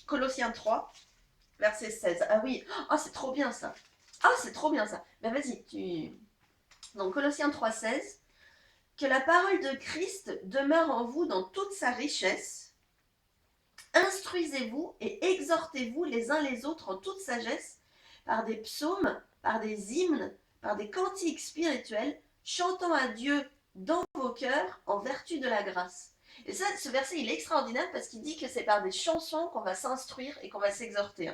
Colossiens 3, verset 16. Ah oui, oh, c'est trop bien ça. Ah, c'est trop bien ça. Ben vas-y, tu... Donc Colossiens 3, 16. Que la parole de Christ demeure en vous dans toute sa richesse. Instruisez-vous et exhortez-vous les uns les autres en toute sagesse, par des psaumes, par des hymnes, par des cantiques spirituels, chantant à Dieu dans vos cœurs en vertu de la grâce. Et ça, ce verset, il est extraordinaire parce qu'il dit que c'est par des chansons qu'on va s'instruire et qu'on va s'exhorter.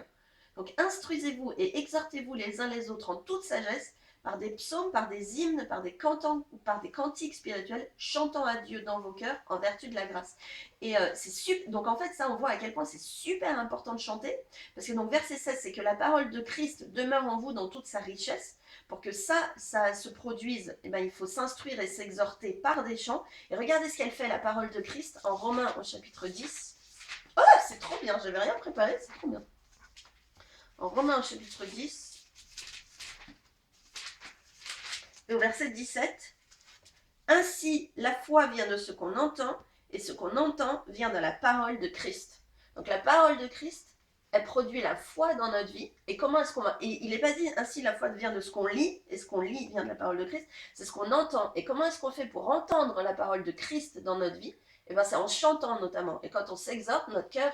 Donc, instruisez-vous et exhortez-vous les uns les autres en toute sagesse, par des psaumes, par des hymnes, par des cantiques spirituels, chantant à Dieu dans vos cœurs en vertu de la grâce. Et c'est super. Donc en fait, ça, on voit à quel point c'est super important de chanter. Parce que donc, verset 16, c'est que la parole de Christ demeure en vous dans toute sa richesse. Pour que ça se produise, eh ben, il faut s'instruire et s'exhorter par des chants. Et regardez ce qu'elle fait, la parole de Christ, en Romains au chapitre 10. Oh, c'est trop bien, j'avais rien préparé, c'est trop bien. En Romains au chapitre 10, et au verset 17. Ainsi, la foi vient de ce qu'on entend, et ce qu'on entend vient de la parole de Christ. Donc la parole de Christ, elle produit la foi dans notre vie. Et comment est-ce qu'on va... Et il n'est pas dit ainsi la foi vient de ce qu'on lit, et ce qu'on lit vient de la parole de Christ, c'est ce qu'on entend. Et comment est-ce qu'on fait pour entendre la parole de Christ dans notre vie? Et bien c'est en chantant notamment. Et quand on s'exhorte, notre cœur,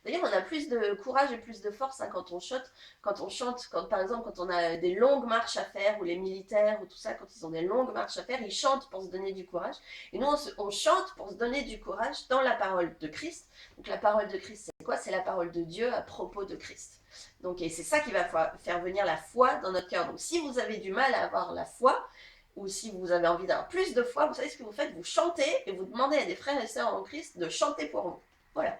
d'ailleurs on a plus de courage et plus de force quand on chante, par exemple quand on a des longues marches à faire, ou les militaires, ou tout ça, quand ils ont des longues marches à faire, ils chantent pour se donner du courage. Et nous, on chante pour se donner du courage dans la parole de Christ. Donc la parole de Christ, c'est quoi? C'est la parole de Dieu à propos de Christ. Donc, et c'est ça qui va faire venir la foi dans notre cœur. Donc si vous avez du mal à avoir la foi, ou si vous avez envie d'avoir plus de foi, vous savez ce que vous faites? Vous chantez et vous demandez à des frères et sœurs en Christ de chanter pour vous. Voilà.